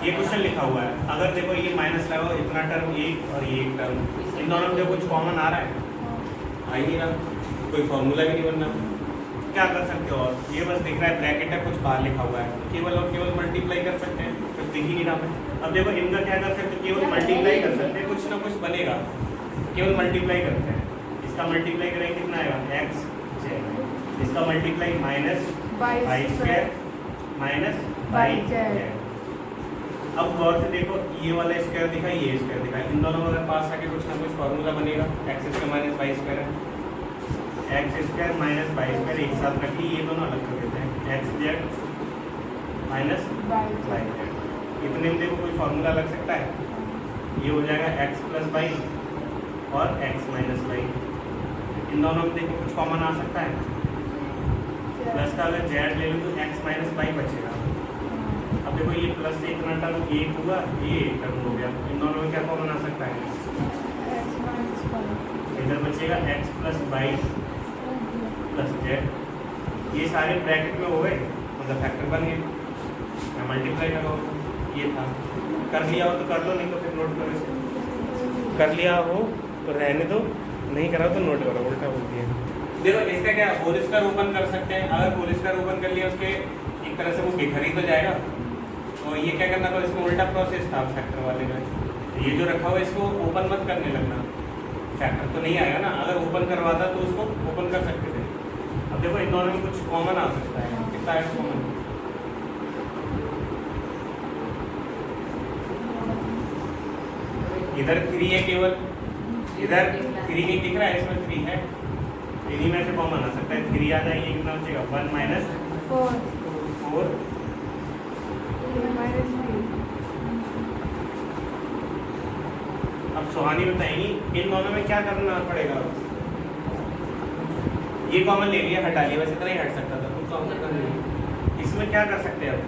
ये क्वेश्चन लिखा हुआ है, अगर देखो ये माइनस लगाओ, इतना टर्म एक और ये एक टर्म, इन दोनों में देखो कुछ कॉमन आ रहा है, आ ही नहीं रहा, कोई फॉर्मूला भी नहीं बनना। क्या कर सकते हो, और ये बस दिख रहा है ब्रैकेट है, कुछ बाहर लिखा हुआ है, केवल और केवल मल्टीप्लाई कर सकते हैं, कुछ दिख ही नहीं रहा है। अब देखो इनका क्या कर सकते हैं, केवल मल्टीप्लाई कर सकते हैं, कुछ ना कुछ बनेगा, केवल मल्टीप्लाई करते हैं। इसका मल्टीप्लाई करेंगे कितना आएगा, एक्स जेड, इसका multiply minus y square minus y z. अब गौर से देखो, ये वाला स्क्वायर दिखा, ये स्क्वायर दिखा, इन दोनों में पास आके कुछ ना कुछ फॉर्मूला बनेगा, x square minus y square है, x square minus y square एक साथ रखिए, ये दोनों अलग कर देते हैं, x z minus y z. इतने में देखो कोई फॉर्मूला लग सकता है, ये हो जाएगा एक्स प्लस वाई और एक्स माइनस वाई। इन दोनों में देखो कुछ कॉमन आ सकता है, प्लस का अगर जेड ले लूँ तो एक्स माइनस वाई बचेगा। अब देखो ये प्लस से इतना टर्म एक हुआ, ये एक टर्म हो गया, इन दोनों में क्या कॉमन आ सकता है, इधर बचेगा x plus y plus z. ये सारे ब्रैकेट में हो गए, मतलब फैक्टर बन गए, मैं मल्टीप्लाई लगाओ, ये था, कर लिया हो तो कर लो, नहीं तो फिर नोट करो इसे, कर लिया हो तो रहने दो, नहीं करा तो नोट करो, उल्टा बोलती है। देखो इसका क्या होल स्क्वायर ओपन कर सकते हैं, अगर होल स्क्वायर ओपन कर लिया उसके एक तरह से वो बिखर ही तो जाएगा, तो ये क्या करना था, इसमें उल्टा प्रोसेस था फैक्टर वाले में, ये जो रखा हुआ है इसको ओपन मत करने लगना, फैक्टर तो नहीं आएगा ना, अगर ओपन करवाता तो उसको ओपन कर सकते थे। अब देखो इन दोनों में कुछ कॉमन आ सकता है, कितना है कॉमन, इधर 3 है केवल, इधर 3 नहीं दिख रहा है, इसमें 3 है, इन्हीं में से कॉमन आ सकता है, 3 आ जाएगी, कितना बचेगा 1 माइनस 4। अब सुहानी बताएंगी इन दोनों में क्या करना पड़ेगा, ये कॉमन ले लिया, हटा लिया, वैसे इतना ही हट सकता था, तो कॉमन कर लिया, इसमें क्या कर सकते हैं, अब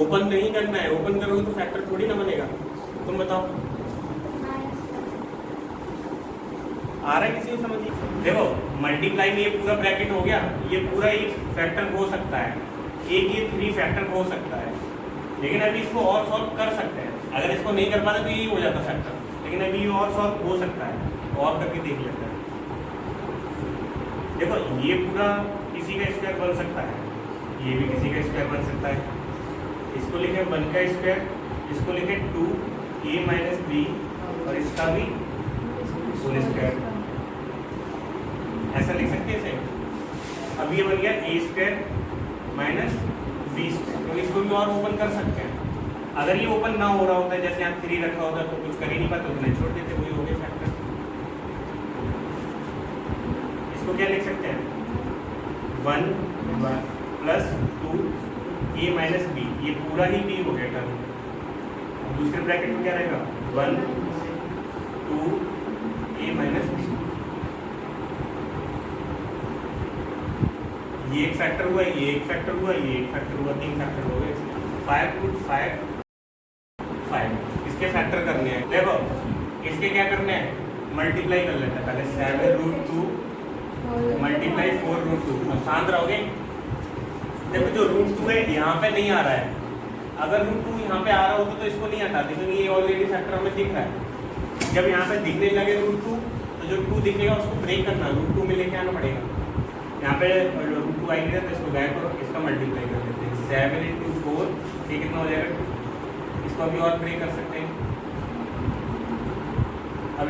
ओपन नहीं करना है, ओपन करोगे तो फैक्टर थोड़ी ना बनेगा, तुम बताओ, आ रहा है किसी को समझिए। देखो मल्टीप्लाई में ये पूरा ब्रैकेट हो गया, ये पूरा ही फैक्टर हो सकता है, एक ये 3 फैक्टर हो सकता है, लेकिन अभी इसको और सॉल्व कर सकते हैं, अगर इसको नहीं कर पाते तो ये हो जाता फैक्टर, लेकिन अभी ये और सॉल्व हो सकता है, और करके देख लेते हैं। देखो ये पूरा किसी का स्क्वायर बन सकता है, ये भी किसी का स्क्वायर बन सकता है, इसको लिखे 1 का स्क्वायर, इसको लिखे 2a माइनस बी, और इसका भी होल स्क्वायर, ऐसा लिख सकते हैं इसे। अब ये बन गया a square minus b square, तो इसको भी और ओपन कर सकते हैं। अगर ये ओपन ना हो रहा होता, जैसे यहाँ 3 रखा होता तो कुछ कर ही नहीं पाते, उतने छोड़ देते, वही हो गया फैक्टर। इसको क्या लिख सकते हैं, 1 प्लस 2a माइनस बी, ये पूरा ही b हो गया टर्म। दूसरे ब्रैकेट में क्या रहेगा, 1 2a माइनस बी, ये एक फैक्टर हुआ, ये एक फैक्टर हुआ, ये एक फैक्टर हुआ, 3 फैक्टर हो गए। 5 इसके फैक्टर करने हैं, देखो इसके क्या करने हैं, मल्टीप्लाई कर लेते हैं पहले, 7√2 मल्टीप्लाई 4√2। अब शांत रहोगे, देखो जो √2 है यहाँ पे नहीं आ रहा है, अगर √2 यहाँ पे आ रहा होता तो इसको नहीं हटाते, क्योंकि ये ऑलरेडी फैक्टर हमें दिख रहा है। जब यहाँ पे दिखने लगे √2, तो जो 2 दिखेगा उसको ब्रेक करना, √2 में लेके आना पड़ेगा। यहाँ पे √2 आई है तो इसको गायब करो, इसका मल्टीप्लाई कर देते हैं, 7 × 4, ये कितना हो जाएगा 2, इसको अभी और ब्रेक कर सकते हैं। अब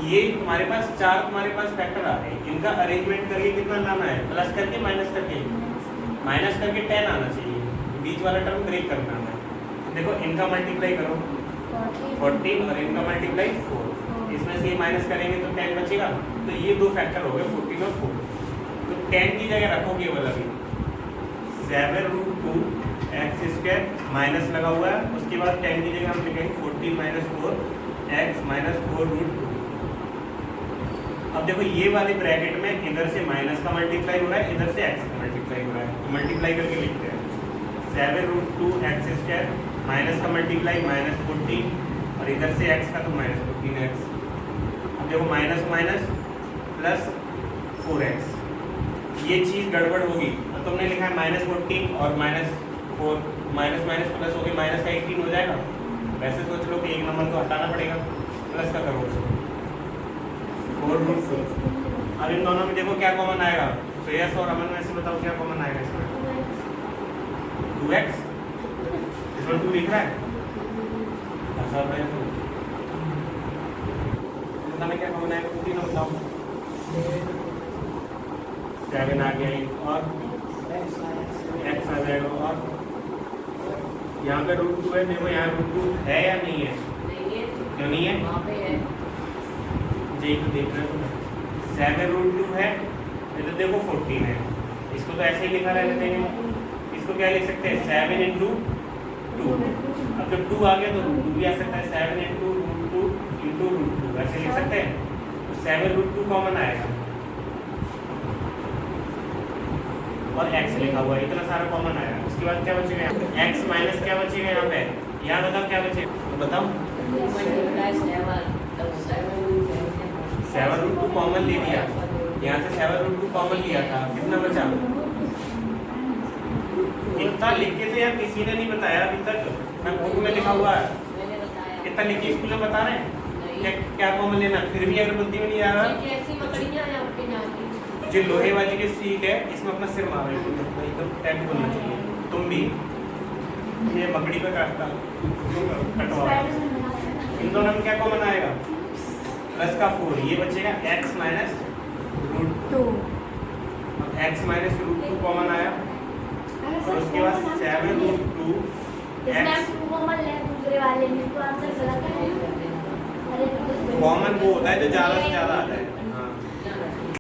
ये तुम्हारे पास 4 तुम्हारे पास फैक्टर आ रहे हैं, इनका अरेंजमेंट करके कितना लाना है, प्लस करके माइनस करके 10 आना चाहिए, बीच वाला टर्म ब्रेक करना है। देखो इनका मल्टीप्लाई करो 14 और इनका मल्टीप्लाई 4, इसमें से ये माइनस करेंगे तो 10 बचेगा, तो ये 2 फैक्टर हो गए 14 और 4, तो 10 की जगह रखो केवल अभी 7√2 एक्स स्क्वायर माइनस लगा हुआ है, उसके बाद 10 की जगह हम लिखेंगे 14 माइनस 4 एक्स माइनस 4√2। अब देखो ये वाले ब्रैकेट में इधर से माइनस का मल्टीप्लाई हो रहा है, इधर से एक्स का मल्टीप्लाई हो रहा है, तो मल्टीप्लाई करके लिखते हैं 7√2 एक्स स्क्वायर माइनस का मल्टीप्लाई माइनस 14 और इधर से एक्स का तो माइनस 14x। अब देखो माइनस माइनस प्लस 4x, ये चीज़ गड़बड़ होगी अब तुमने लिखा है -14 और -4 माइनस माइनस प्लस होके माइनस का 18 हो जाएगा। वैसे सोच लो कि एक नंबर को हटाना पड़ेगा, प्लस का करो उसको 4√2। अब इन दोनों में देखो क्या कॉमन आएगा। श्रेयस और अमन में से बताओ क्या कॉमन आएगा इसमें। 2x, इसमें 2 लिख रहा है, बताना क्या कॉमन आएगा। 2 तीनों बताओ। 7 आ गया और x आ जाएगा और यहाँ पे √2 है। देखो यहाँ √2 है या नहीं है? क्यों नहीं है? जी तो देखना है तुम्हें। 7√2 है, ये तो देखो 14 है। इसको तो ऐसे ही लिखा रहने देंगे। इसको क्या लिख सकते हैं? 7 × 2। अब जब 2 आ गया तो √2 भी आ सकता है। 7 × √2 × √2 ऐसे लिख सकते हैं। तो 7√2 कॉमन आएगा और x लिखा हुआ है, इतना सारा कॉमन आया। उसके बाद क्या बचेगा? x माइनस क्या बचेगा यहाँ पे? यहाँ बताओ क्या बचेगा, तो बताओ। 7√2 कॉमन ले लिया, यहाँ से 7√2 कॉमन लिया था, कितना बचा? इतना लिख के तो यार किसी ने नहीं बताया अभी तक। मैं बुक में लिखा हुआ है, इतना लिख के स्कूल में बता रहे हैं क्या कॉमन लेना, फिर भी अगर बुद्धि में नहीं आ रहा। जो लोहे वाली की सीट है इसमें अपना सिर मारो, एकदम टाइट बोलना चाहिए। तुम भी ये मकड़ी पे काटता कटवा। इन दोनों में क्या कॉमन आएगा? प्लस का 4, ये बचेगा x minus √2। x minus √2 common आया और उसके बाद 7√2 x कॉमन वो होता है जो ज़्यादा से ज़्यादा आता है।